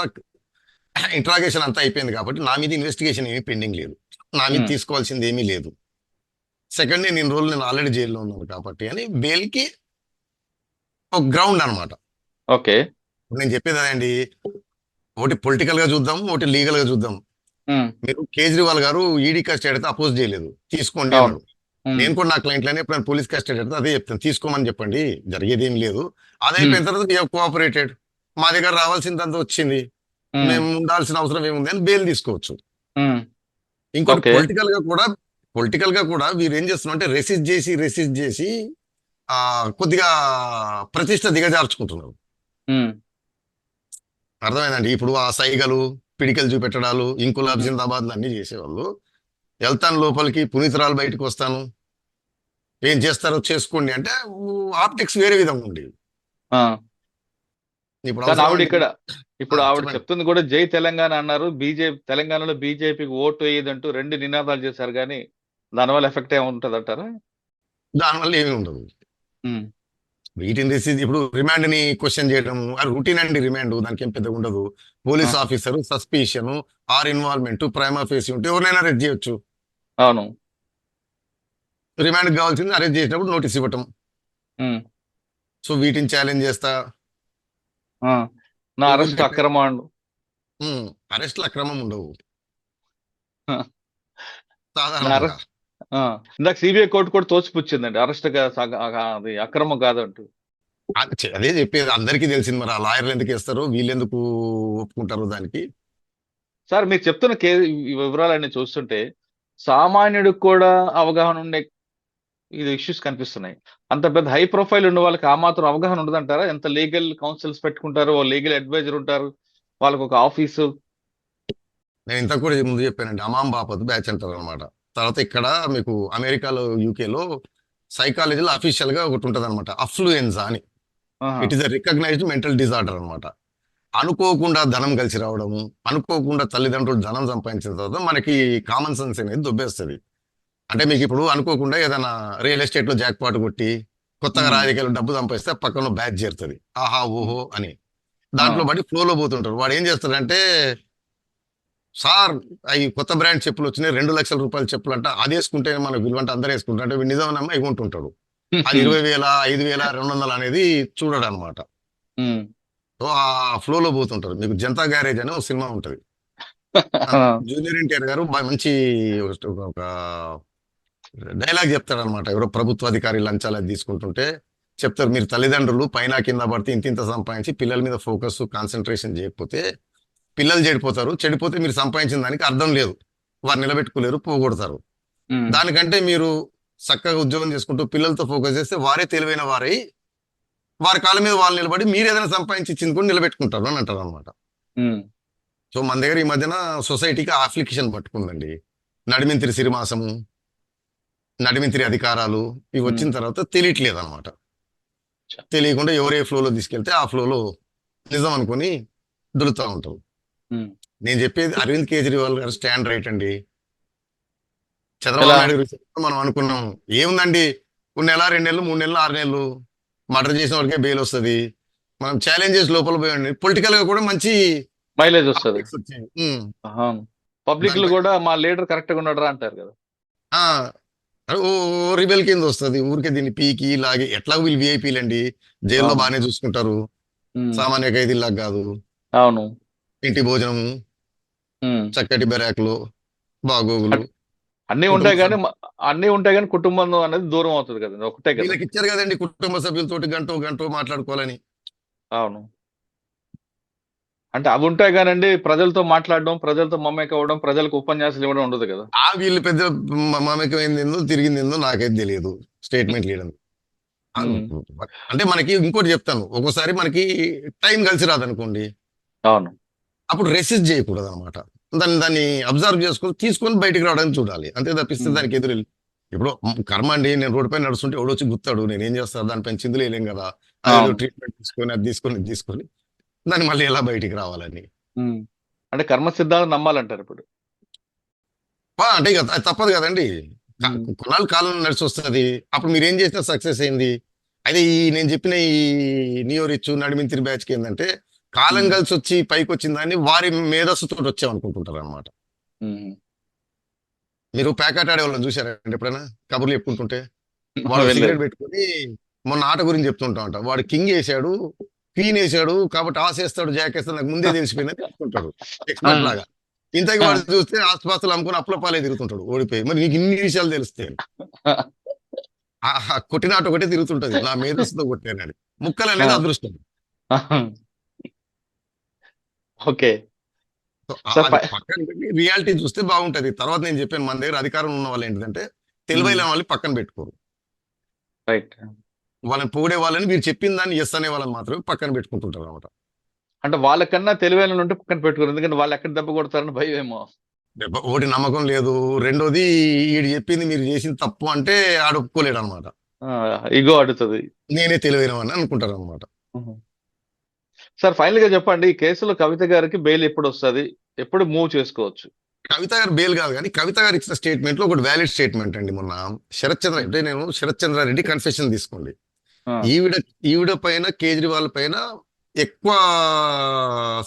ఇంట్రాగేషన్ అంతా అయిపోయింది కాబట్టి నా మీద ఇన్వెస్టిగేషన్ ఏమీ పెండింగ్ లేదు, నా మీద Hmm. తీసుకోవాల్సింది ఏమీ లేదు. సెకండ్ నేను ఇన్ని రోజులు నేను ఆల్రెడీ జైల్లో ఉన్నాను కాబట్టి అని బెయిల్కి ఒక గ్రౌండ్ అనమాట. ఓకే. నేను చెప్పేది అదండి, ఒకటి పొలిటికల్ గా చూద్దాం, ఒకటి లీగల్ గా చూద్దాం. మీరు కేజ్రీవాల్ గారు ఈడీ కస్టడీ అయితే అపోజ్ చేయలేదు, తీసుకోండి అవును. అన్నాడు. నేను కూడా నా క్లయింట్లని ఎప్పుడైనా పోలీస్ కస్టడీ అయితే అదే చెప్తాను, తీసుకోమని చెప్పండి, జరిగేది ఏం లేదు. అది అయిపోయిన తర్వాత వీ కోఆపరేటెడ్, మా దగ్గర రావాల్సిందంతా వచ్చింది, మేము ఉండాల్సిన అవసరం ఏముంది అని బెయిల్ తీసుకోవచ్చు. ఇంకోటి Okay. పొలిటికల్ గా కూడా వీరు ఏం చేస్తున్నారు అంటే రెసిస్ట్ చేసి కొద్దిగా ప్రతిష్ట దిగజార్చుకుంటున్నారు. అర్థమైందండి. ఇప్పుడు ఆ సైగలు పిడికలు చూపెట్టడాలు ఇంకులాబ్ జిందాబాద్ అన్ని చేసేవాళ్ళు, వెళ్తాను లోపలికి, పునీతరాలు బయటకు వస్తాను, ఏం చేస్తారో చేసుకోండి అంటే ఆప్టిక్స్ వేరే విధంగా ఉండేవి. ఇప్పుడు కానీ ఆవిడ అవసరం ఇక్కడ ఇప్పుడు ఆవిడ చెప్పండి. చెప్తుంది కూడా జై తెలంగాణ అన్నారు. తెలంగాణలో బీజేపీకి ఓటు వేయదంటూ 2 నినాదాలు చేశారు, కానీ దానివల్ల ఎఫెక్ట్ ఏముంటది అంటారా? దానివల్ల ఏమీ ఉండదు. వీటిని రిసీవ్ ఇప్పుడు రిమాండ్ ని క్వశ్చన్ చేయడం రూటీన్ అండి. రిమాండ్ దానికి ఏం పెద్దగా ఉండదు. Police officer suspicion or involvement prima facie ఉంటే ఎవరినైనా అరెస్ట్ చేయొచ్చు. అవును. రిమాండ్ కావాల్సింది అరెస్ట్ చేసినప్పుడు నోటీస్ ఇవ్వటం. సో వీటిని ఛాలెంజ్ చేస్తా. నా అరెస్ట్ అక్రమం. అరెస్ట్లు అక్రమం ఉండవు ఆ. సాధారణంగా. అరెస్ట్ ఇందాక సిబిఐ కోర్టు కూడా తోసిపుచ్చిందండి, అరెస్ట్ అది అక్రమం కాదంటూ. అదే చెప్పేది, అందరికీ తెలిసింది. మరి ఆ లాయర్లు ఎందుకు వేస్తారు, వీళ్ళు ఎందుకు ఒప్పుకుంటారు దానికి? సార్ మీరు చెప్తున్న ఈ వివరాలన్నీ చూస్తుంటే సామాన్యుడికి కూడా అవగాహన ఉండే ఇది ఇష్యూస్ కనిపిస్తున్నాయి. అంత పెద్ద హై ప్రొఫైల్ ఉన్న వాళ్ళకి ఆ మాత్రం అవగాహన ఉండదంటారా? ఎంత లీగల్ కౌన్సిల్స్ పెట్టుకుంటారు, లీగల్ అడ్వైజర్ ఉంటారు, వాళ్ళకి ఒక ఆఫీసు. నేను ఇంత కూడా ముందు చెప్పానండి, అమాం బాపత్ బ్యాచ్ అంటారు అనమాట. తర్వాత ఇక్కడ మీకు అమెరికాలో యూకేలో సైకాలజీలో అఫీషియల్ గా ఒకటి ఉంటుంది అనమాట, అఫ్లూయెన్జా అని. It is a recognized mental disorder అనమాట. అనుకోకుండా ధనం కలిసి రావడము, అనుకోకుండా తల్లిదండ్రులు ధనం సంపాదించిన తర్వాత మనకి కామన్ సెన్స్ అనేది దొబ్బేస్తుంది. అంటే మీకు ఇప్పుడు అనుకోకుండా ఏదైనా రియల్ ఎస్టేట్ లో జాక్ పాట్ కొట్టి కొత్తగా రాజకీయాలు డబ్బు సంపాదిస్తే పక్కన బ్యాచ్ చేరుతుంది, ఆహా ఓహో అని. దాంట్లో బట్టి ఫ్లోలో పోతుంటారు. వాడు ఏం చేస్తాడంటే, సార్ అవి కొత్త బ్రాండ్ చెప్పులు వచ్చినాయి, 2 లక్షల రూపాయల చెప్పులు అంట, అది వేసుకుంటే మనకు విలువ అంటే అందరూ వేసుకుంటారు అంటే వీడు నిజమనమ్మా ఇవ్వంటుంటాడు. అది 20,000 5,200 అనేది చూడడు అనమాట. సో ఆ ఫ్లోలో పోతుంటారు. మీకు జనతా గ్యారేజ్ అని ఒక సినిమా ఉంటది, జూనియర్ ఎన్టీఆర్ గారు మంచి ఒక డైలాగ్ చెప్తాడు అనమాట. ఎవరో ప్రభుత్వ అధికారి లంచాలు అది తీసుకుంటుంటే చెప్తారు, మీరు తల్లిదండ్రులు పైన కింద పడితే ఇంత సంపాదించి పిల్లల మీద ఫోకస్ కాన్సన్ట్రేషన్ చేయకపోతే పిల్లలు చెడిపోతే మీరు సంపాదించిన దానికి అర్థం లేదు, వారు నిలబెట్టుకోలేరు, పోగొడతారు. దానికంటే మీరు చక్కగా ఉద్యోగం చేసుకుంటూ పిల్లలతో ఫోకస్ చేస్తే వారే తెలివైన వారై వారి కాళ్ళ మీద వాళ్ళు నిలబడి మీరు ఏదైనా సంపాదించి ఇచ్చింది కూడా నిలబెట్టుకుంటారు అని అంటారు అనమాట. ఉమ్, సో మన దగ్గర ఈ మధ్యన సొసైటీకి అప్లికేషన్ పట్టుకుందండి. నడిమింత్రి సిరిమాసము, నడిమింత్రి అధికారాలు ఇవి వచ్చిన తర్వాత తెలియట్లేదు అనమాట. తెలియకుండా ఎవరే ఫ్లోలో తీసుకెళ్తే ఆ ఫ్లోలో నిజం అనుకుని దులుతూ ఉంటారు. ఉమ్. నేను చెప్పేది అరవింద్ కేజ్రీవాల్ గారు స్టాండ్ రైట్ అండి. చంద్రబాబు ఎలా? నాయుడు గారు మనం అనుకున్నాం ఏముందండి, 1 నెల 2 నెలలు 3 నెలలు 6 నెలలు మర్డర్ చేసిన వరకే బెయిల్ వస్తుంది. మనం ఛాలెంజెస్ లోపల పోయండి, పొలిటికల్ గా కూడా మంచి మైలేజ్ వస్తుంది. updates వచ్చాయి. పబ్లిక్ లో దానిపై- కూడా మా లీడర్ కరెక్ట్ గా ఉన్నాడు అంటారు కదా. ఆ, ఓ రిబెల్ కింద వస్తుంది. ఊరికే దీన్ని పీకి లాగి ఎట్లా వీళ్ళు విఐపీలు అండి, జైల్లో అవును. బాగానే చూసుకుంటారు, ఉమ్, సామాన్య ఖైదీలాగా కాదు. అవును. ఇంటి భోజనము, ఉమ్. చక్కటి బెరాకులు, బాగోగులు అన్నీ ఉంటాయి కానీ కుటుంబం అనేది దూరం అవుతుంది కదండి, ఒకటే కదా. వీళ్ళకి ఇచ్చారు కదండి కుటుంబ సభ్యులతోటి గంట మాట్లాడుకోవాలని. అవును. అంటే అవి ఉంటాయి కానండి ప్రజలతో మాట్లాడడం, ప్రజలతో మమ్మకం అవ్వడం, ప్రజలకు ఉపన్యాసాలు ఇవ్వడం ఉండదు కదా. వీళ్ళు పెద్ద మమేకమైంది ఏందో తిరిగింది ఏందో నాకైతే తెలియదు. స్టేట్మెంట్ లీడర్ అంటే మనకి ఇంకోటి చెప్తాను, ఒక్కోసారి మనకి టైం కలిసి రాదనుకోండి, అవును. అప్పుడు రెసిస్ట్ చేయకూడదు అనమాట. దాన్ని అబ్జర్వ్ చేసుకొని తీసుకొని బయటికి రావడానికి చూడాలి, అంతే తప్పిస్తే దానికి ఎదురు ఇప్పుడు కర్మ అండి. నేను రోడ్డు పైన నడుస్తుంటే ఎవడో వచ్చి గుర్తాడు, నేనేం చేస్తాను, దానిపైన చిందులు వేయలేం కదా. అవును. ట్రీట్మెంట్ తీసుకొని అది తీసుకొని దాన్ని మళ్ళీ ఎలా బయటికి రావాలని. ఉమ్. అంటే కర్మ సిద్ధాంతం నమ్మాలంటారు ఇప్పుడు. అంటే ఇక అది తప్పదు కదండి. కొన్నాళ్ళు కాలం నడిచి వస్తుంది, అప్పుడు మీరు ఏం చేసినా సక్సెస్ అయింది. అయితే నేను చెప్పిన ఈ నియో రిచ్ నడిమింతిరి బ్యాచ్కి ఏంటంటే కాలం కలిసి వచ్చి పైకి వచ్చిన దాన్ని వారి మేధస్సుతో వచ్చామనుకుంటుంటారు అనమాట. ఉమ్. మీరు ప్యాకెట్ ఆడే వాళ్ళని చూసారండి ఎప్పుడైనా, కబుర్లు చెప్పుకుంటుంటే? వాడు వెళ్ళలేదు. సిగరెట్ పెట్టుకుని మొన్న ఆట గురించి చెప్తుంటా ఉంటా, వాడు కింగ్ వేసాడు, క్వీన్ వేసాడు కాబట్టి ఆస్ వేస్తాడు, జాక్ వేస్తాడు, నాకు ముందే తెలిసిపోయిందని చెప్తుంటాడు ఎక్స్పర్ట్ లాగా. ఇంతకు వాడు చూస్తే ఆస్తిపాస్తులు అమ్ముకుని అప్పులపాలే తిరుగుతుంటాడు ఓడిపోయి. మరి నీకు ఇన్ని విషయాలు తెలిస్తే కొట్టినాట ఒకటే తిరుగుతుంటది, నా మేధస్సుతో కొట్టానని. ముక్కలు అనేది అదృష్టం. ఓకే. సో సార్, అది పక్కన పెట్టి రియాలిటీ చూస్తే బాగుంటది. తర్వాత నేను చెప్పాను, మన దగ్గర అధికారం ఉన్న వాళ్ళు ఏంటంటే తెలివైన వాళ్ళని పక్కన పెట్టుకోరు. రైట్. వాళ్ళని పొగిడే వాళ్ళని, మీరు చెప్పిన దాన్ని ఎస్ అనే వాళ్ళని మాత్రమే పక్కన పెట్టుకుంటుంటారు అనమాట. అంటే వాళ్ళకన్నా తెలివైన ఉంటే పక్కన పెట్టుకోరు, ఎందుకంటే వాళ్ళు ఎక్కడ దెబ్బ కొడతారని భయం ఏమో. ఒకటి నమ్మకం లేదు, రెండోది ఈడు చెప్పింది మీరు చేసింది తప్పు అంటే ఆడు ఒప్పుకోలేడు అనమాట. ఇగో అడుగుతుంది. నేనే తెలివైనవని అనుకుంటారు అనమాట. సార్, ఫైనల్ గా చెప్పండి, ఈ కేసులో కవిత గారికి బెయిల్ ఎప్పుడు వస్తుంది, ఎప్పుడు మూవ్ చేసుకోవచ్చు? కవిత గారు బెయిల్ కాదు కానీ కవిత గారు ఇచ్చిన స్టేట్మెంట్ లో ఒకటి వ్యాలిడ్ స్టేట్మెంట్ అండి. మొన్న శరత్ చంద్రారెడ్డి కన్ఫెషన్ తీసుకోండి, ఈవిడ పైన కేజ్రీవాల్ పైన ఎక్కువ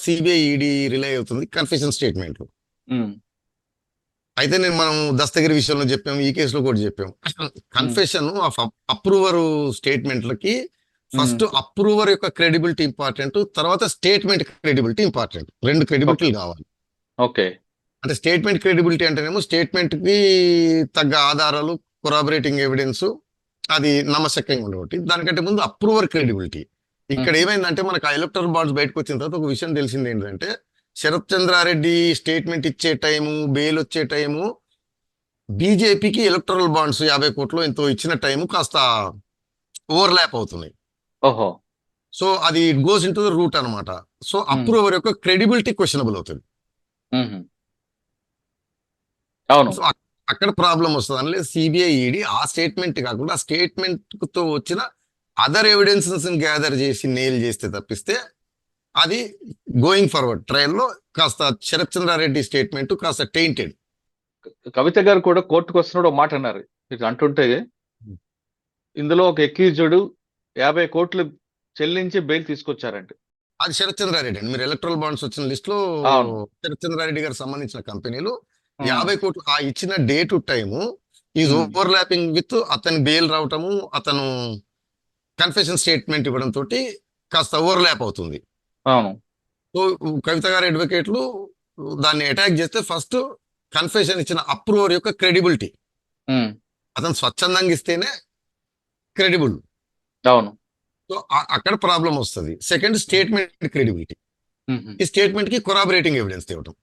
సిబిఐ ఈడీ రిలే అవుతుంది కన్ఫెషన్ స్టేట్మెంట్. అయితే మనం దస్తగిరి విషయంలో చెప్పాము, ఈ కేసులో కూడా చెప్పాము. కన్ఫెషన్ ఆఫ్ అప్రూవర్ స్టేట్మెంట్లకి ఫస్ట్ అప్రూవర్ యొక్క క్రెడిబిలిటీ ఇంపార్టెంట్, తర్వాత స్టేట్మెంట్ క్రెడిబిలిటీ ఇంపార్టెంట్. రెండు క్రెడిబిలిటీలు కావాలి. ఓకే. అంటే స్టేట్మెంట్ క్రెడిబిలిటీ అంటేనేమో స్టేట్మెంట్ కి తగ్గ ఆధారాలు, కొరాబరేటింగ్ ఎవిడెన్స్, అది నమ్మశక్యంగా ఉండేటి. దానికంటే ముందు అప్రూవర్ క్రెడిబిలిటీ. ఇక్కడ ఏమైందంటే మనకు ఆ ఎలక్టరల్ బాండ్స్ బయటకు వచ్చిన తర్వాత ఒక విషయం తెలిసింది ఏంటంటే, శరత్ చంద్రారెడ్డి స్టేట్మెంట్ ఇచ్చే టైము, బెయిల్ వచ్చే టైము, బీజేపీకి ఎలక్టరల్ బాండ్స్ 50 కోట్లు ఎంతో ఇచ్చిన టైము కాస్త ఓవర్లాప్ అవుతున్నాయి. ఓహో. సో అది it goes in to the route అనమాట. సో అప్రూవర్ యొక్క క్రెడిబిలిటీ క్వశ్చనబుల్ అవుతుంది. అవును. సో అక్కడ ప్రాబ్లం వస్తుంది. అనలే సిబిఐ ఈడీ ఆ స్టేట్మెంట్ కాకుండా ఆ స్టేట్మెంట్ తో వచ్చిన అదర్ ఎవిడెన్సెస్ గ్యాదర్ చేసి నెయిల్ చేస్తే తప్పిస్తే అది గోయింగ్ ఫార్వర్డ్ ట్రయల్లో కాస్త శరత్ చంద్రారెడ్డి స్టేట్మెంట్ కాస్త టెయింటెడ్. కవిత గారు కూడా కోర్టుకు వస్తున్నప్పుడు ఒక మాట అన్నారు, ఇట్లా అంటుంటే ఇందులో ఒక ఎక్యూజ్డ్ 50 కోట్లు చెల్లించి బెయిల్ తీసుకొచ్చారంటే అది శరత్ చంద్రారెడ్డి అండి. మీరు ఎలక్ట్రల్ బాండ్స్ వచ్చిన లిస్ట్ లో అవును. శరత్ చంద్రారెడ్డి గారికి సంబంధించిన కంపెనీలు 50 కోట్లు ఆ ఇచ్చిన day to time is overlapping with అతని బెయిల్ రావటము, అతను కన్ఫెషన్ స్టేట్మెంట్ ఇవ్వడం తోటి కాస్త ఓవర్లాప్ అవుతుంది. అవును. సో కవిత గారి అడ్వకేట్లు దాన్ని అటాక్ చేస్తే ఫస్ట్ కన్ఫెషన్ ఇచ్చిన అప్రూవర్ యొక్క క్రెడిబిలిటీ, అతను స్వచ్ఛందంగా ఇస్తేనే క్రెడిబుల్. అవును. సో అక్కడ ప్రాబ్లం వస్తుంది. సెకండ్ స్టేట్మెంట్ క్రెడిబిలిటీ, ఈ స్టేట్మెంట్ కి కొరాబరేటింగ్ ఎవిడెన్స్ తేవటం.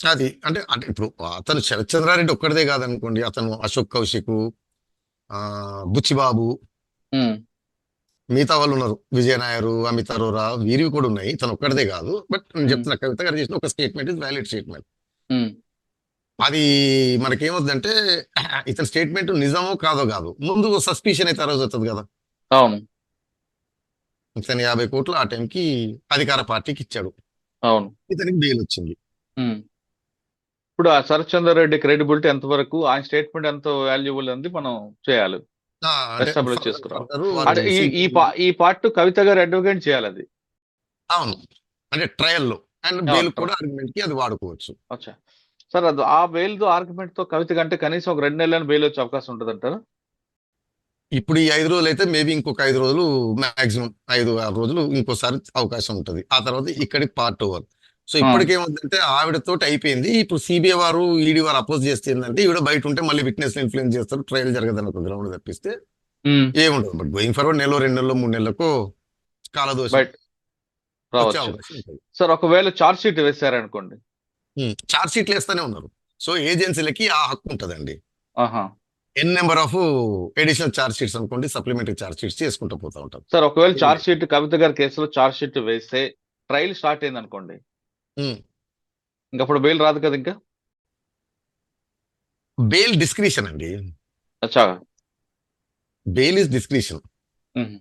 అది అంటే ఇప్పుడు అతను శరత్ చంద్రారెడ్డి ఒక్కడిదే కాదనుకోండి, అతను అశోక్ కౌశిక్, బుచ్చిబాబు, మిగతా వాళ్ళు ఉన్నారు, విజయ నాయరు, అమిత్ అరోరా, వీరివి కూడా ఉన్నాయి, తను ఒక్కడిదే కాదు. బట్ నేను చెప్తున్నా, కవిత గారు చేసిన ఒక స్టేట్మెంట్ ఇస్ వ్యాలిడ్ స్టేట్మెంట్. ఉమ్, అది మనకేమవుతుందంటే ఇతని స్టేట్మెంట్ నిజమో కాదో కాదు, ముందు సస్పిషన్ అయితే ఆ రోజు వస్తుంది కదా. అవును ఇతను 50 కోట్లు ఆ టైంకి అధికార పార్టీకి ఇచ్చాడు, అవును. ఇతనికి బెయిల్ వచ్చింది. ఉమ్. ఇప్పుడు ఆ శరత్ చంద్ర రెడ్డి క్రెడిబిలిటీ ఎంతవరకు, ఆయన స్టేట్మెంట్ ఎంత వాల్యుబుల్ అంది మనం చేయాలి, అంటే ఎస్టాబ్లిష్ చేసుకురావాలి. ఫర్దర్ అంటే ఈ పార్ట్ కవిత గారు అడ్వకేట్ చేయాలి అది. అవును, అంటే ట్రయల్లో అండ్ అవును, బెయిల్ కూడా ఆర్గ్యుమెంట్ కి అది వాడుకోవచ్చు. అచ్చా సార్, అది ఆ బెయిల్ తో ఆర్గ్యుమెంట్ తో కవిత కంటే కనీసం ఒక 2 నెలలను బెయిల్ వచ్చే అవకాశం ఉంటుంది అంటారా? ఇప్పుడు ఈ 5 రోజులు అయితే మేబీ ఇంకొక 5 రోజులు, మాక్సిమం 5-6 రోజులు ఇంకోసారి అవకాశం ఉంటుంది. ఆ తర్వాత ఇక్కడికి పార్ట్ ఓవర్. సో ఇప్పటికేముందంటే ఆవిడతోటి అయిపోయింది. ఇప్పుడు సిబిఐ వారు, ఈడీ వారు అపోజ్ చేస్తే ఏంటంటే ఈవిడ బయట ఉంటే మళ్ళీ విట్నెస్ ఇన్ఫ్లుయెన్స్ చేస్తారు, ట్రయల్ జరగదని ఒక గ్రౌండ్ తప్పిస్తే ఉమ్, ఏముండదు. బట్ గోయింగ్ ఫార్వర్డ్ 1 నెల, 2 నెలలు, 3 నెలలకు కాలదోషం బయట వచ్చే రావచ్చు. అవకాశం ఉంటుంది. సార్ ఒకవేళ చార్జ్ షీట్ వేశారనుకోండి. చార్జ్ షీట్లు వేస్తూనే ఉన్నారు. సో ఏజెన్సీలకి ఆ హక్కు ఉంటుందండి. ఆహా. N number of additional charge sheets అనుకోండి, సప్లిమెంటరీ చార్జ్ షీట్స్ చేసుకుంటూ పోతా ఉంటారు. సార్ ఒకవేళ చార్జ్ షీట్ కవిత గారి కేసులో చార్జ్ షీట్ వేస్తే ట్రయల్ స్టార్ట్ అయింది అనుకోండి, ఉమ్. ఇంకప్పుడు బెయిల్ రాదు కదా ఇంకా. బెయిల్ డిస్క్రిషన్ అండి, అచ్చా. Bail is discretion. ఉహు.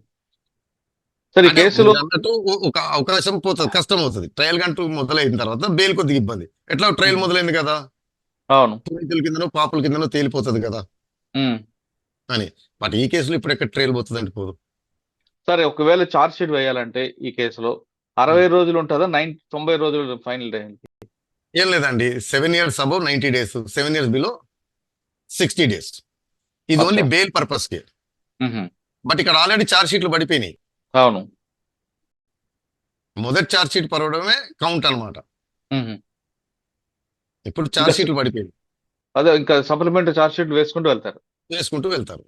సార్ ఈ అంటే కేసులో మీరు అన్నట్టు ఒక అవకాశం పోతుంది, కష్టం అవుతుంది. ట్రయల్ గంటూ మొదలైన తర్వాత బెయిల్ కొద్దిగా ఇబ్బంది. ఎట్లా ట్రయల్ మొదలైంది కదా, అవును. పునీతుల కిందనో పాపుల కిందనో తేలిపోతుంది కదా ఉమ్. అని. బట్ ఈ కేసులో ఇప్పుడు ఎక్కడ ట్రయల్ పోతుంది అంటే పోదు. సరే ఒకవేళ చార్జ్ షీట్ వేయాలంటే ఈ కేసులో 60 రోజులు ఉంటుందా, 90 రోజులు ఫైనల్ డే? ఏం లేదండి, 7 years above 90 days, 7 years below 60 days. ఇది ఓన్లీ అచ్చా. బెయిల్ పర్పస్ కి. ఉహు. బట్ ఇక్కడ ఆల్రెడీ చార్జ్ షీట్లు పడిపోయినాయి. అవును. మొదటి చార్జ్ షీట్ పడవడమే కౌంట్ అన్నమాట. ఉహు. ఇప్పుడు చార్జ్ షీట్లు పడిపోయింది, అదే ఇంకా సప్లిమెంటరీ చార్జ్ షీట్ వేసుకుంటూ వెళ్తారు. వేసుకుంటూ వెళ్తారు.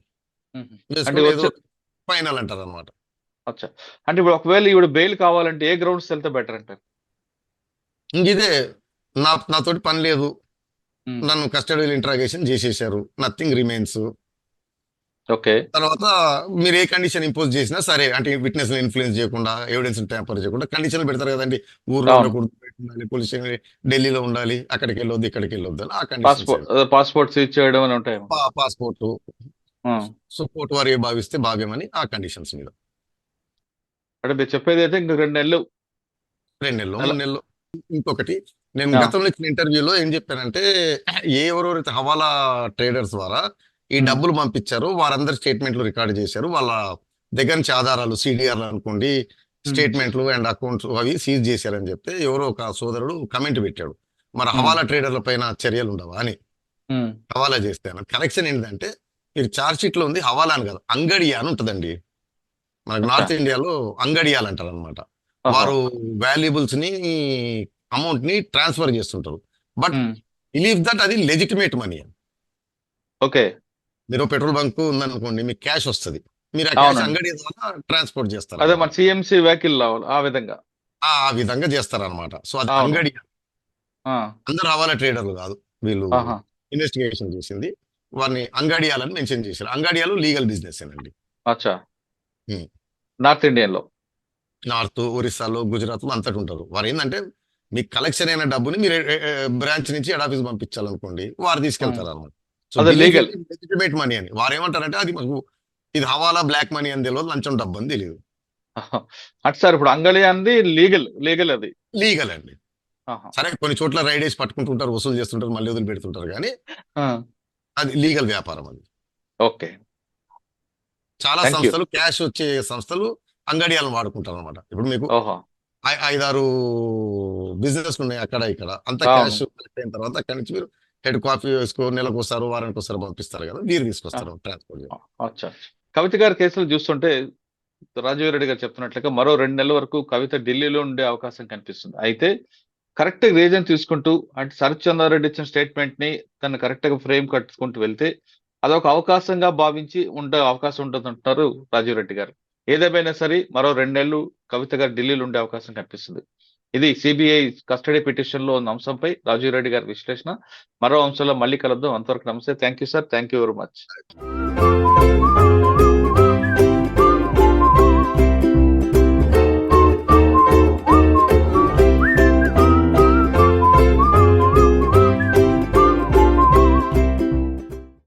ఉహు. అంటే వేసుకుంటూ ఏదో వచ్చే ఫైనల్ అంటారు అనమాట. అచ్చా. అంటే ఇప్పుడు ఒకవేళ ఈవిడ బెయిల్ కావాలంటే ఏ గ్రౌండ్స్ వెళ్తే బెటర్ అంటారు? ఇదే నాతోటి పని లేదు, ఉమ్. నన్ను కస్టడియల్ ఇంట్రాగేషన్ చేసేసారు, నథింగ్ రిమైన్స్. ఓకే. తర్వాత మీరు ఏ కండిషన్ ఇంపోజ్ చేసినా సరే, అంటే విట్నెస్ ఇన్ఫ్లుయెన్స్ చేయకుండా, ఎవిడెన్స్ ట్యాంపర్ చేయకుండా కండిషన్లు పెడతారు కదండి. ఊర్లో అవును. ఉండకూడదు, బయట ఉండాలి, పోలీస్ స్టేషన్ ఢిల్లీలో ఉండాలి, అక్కడికి వెళ్ళొద్దు, ఇక్కడికి వెళ్ళొద్దు అని ఆ కండిషన్స్. పాస్పోర్ట్ సీజ్ చేయడం అని ఉంటాయి. పాస్పోర్ట్, ఆ. సో కోర్టు వారు ఏ భావిస్తే భావ్యమని ఆ కండిషన్స్ మీద అంటే మీరు చెప్పేది అయితే ఇంక 2 నెలలు 2 నెలలు, అలా. 3 నెలలు. ఇంకొకటి, నేను ఆ. గతంలో ఇచ్చిన ఇంటర్వ్యూలో ఏం చెప్పానంటే, ఎవరెవరైతే హవాలా ట్రేడర్స్ ద్వారా ఈ ఉమ్. డబ్బులు పంపించారో వారందరి స్టేట్మెంట్లు రికార్డ్ చేశారు. వాళ్ళ దగ్గర నుంచి ఆధారాలు, సిడిఆర్లు అనుకోండి, ఉమ్. స్టేట్మెంట్లు అండ్ అకౌంట్స్ అవి సీజ్ చేశారని చెప్తే ఎవరో ఒక సోదరుడు కమెంట్ పెట్టాడు, మరి ఉమ్. హవాలా ట్రేడర్ల పైన చర్యలు ఉండవా అని. ఉమ్. హవాలా చేస్తాను. కరెక్షన్ ఏంటంటే, మీరు చార్జ్ షీట్ లో ఉంది హవాలా అని కాదు, అంగడియా అని ఉంటుందండి. మనకు అచ్చా. నార్త్ ఇండియాలో అంగడియాలు అంటారు అనమాట. ఆహా. వారు వాల్యుబుల్స్ ని, అమౌంట్ ని ట్రాన్స్ఫర్ చేస్తుంటారు. But um. బిలీవ్ దట్ అది లెజిటిమేట్ మనీ. ఓకే. మీరు పెట్రోల్ బంక్ ఉందనుకోండి, మీకు క్యాష్ వస్తుంది, మీరు ఆ క్యాష్ అవునండి. అంగడి ద్వారా ట్రాన్స్పోర్ట్ చేస్తారు అదే అన్నమాట. మన సిఎంసి వెహికల్ ఆ విధంగా. ఆ విధంగా చేస్తారనమాట. సో అది అవును. అంగడి. ఆ. అందరు హవాలా ట్రేడర్లు కాదు, వీళ్ళు ఆహా. ఇన్వెస్టిగేషన్ చేసింది వారిని అంగడియాలని మెన్షన్ చేశారు. అంగడియాలు లీగల్ బిజినెస్ అండి. అచ్చా. ఉమ్. నార్త్ ఇండియన్ లో. నార్త్, ఒరిస్సాలో, గుజరాత్ లో అంతటి ఉంటారు. వారు ఏంటంటే మీకు కలెక్షన్ అయిన డబ్బుని మీరు బ్రాంచ్ నుంచి హెడ్ ఆఫీస్ పంపించాలనుకోండి, వారు ఉమ్. తీసుకెళ్తారు అనమాట. సో అదే లీగల్. లెజిటిమేట్ మనీ అని వారు ఏమంటారంటే, అది మాకు ఇది హవాలా బ్లాక్ మనీ అని తెలియదు, లంచం డబ్బు అని తెలియదు. అటు సార్ ఇప్పుడు అంగళి అంది లీగల్ అది. లీగల్ అండి. ఆహా. సరే కొన్ని చోట్ల రైడ్ వేసి పట్టుకుంటుంటారు, వసూలు చేస్తుంటారు, మళ్ళీ వదిలి పెడుతుంటారు, కానీ ఆ. అది అది లీగల్ వ్యాపారం. అది ఓకే. చాలా థ్యాంక్ యూ. సంస్థలు, క్యాష్ వచ్చే సంస్థలు అంగడియాలను వాడుకుంటారు అనమాట. ఇప్పుడు మీకు ఓహో. 5-6 బిజినెస్ ఉన్నాయి అక్కడ ఇక్కడ, అంత అవును. క్యాష్ కలెక్ట్ అయిన తర్వాత అక్కడి నుంచి మీరు హెడ్ కాఫీ వేసుకో, నెలకు వస్తారు, వారానికి వస్తారు పంపిస్తారు కదా, వీరు తీసుకొస్తారు ట్రాన్స్పోర్ట్. అచ్చా. కవిత గారి కేసులు చూస్తుంటే రాజీవ్ రెడ్డి గారు చెప్తున్నట్లుగా మరో 2 నెలల వరకు కవిత ఢిల్లీలో ఉండే అవకాశం కనిపిస్తుంది. అయితే కరెక్ట్ రీజన్ తీసుకుంటూ, అంటే శరత్ చంద్రారెడ్డి ఇచ్చిన స్టేట్మెంట్ ని తను కరెక్ట్ గా ఫ్రేమ్ కట్టుకుంటూ వెళ్తే అదొక అవకాశంగా భావించి ఉండే అవకాశం ఉంటుంది అంటున్నారు రాజీవ్ రెడ్డి గారు. ఏదేమైనా సరే మరో 2 నెలలు కవిత గారు ఢిల్లీలో ఉండే అవకాశం కనిపిస్తుంది. ఇది సిబిఐ కస్టడీ పిటిషన్ లో ఉన్న అంశంపై రాజీవ్ రెడ్డి గారి విశ్లేషణ. మరో అంశంలో మళ్ళీ కలుద్దాం. అంతవరకు నమస్తే. Thank you sir. Thank you very much.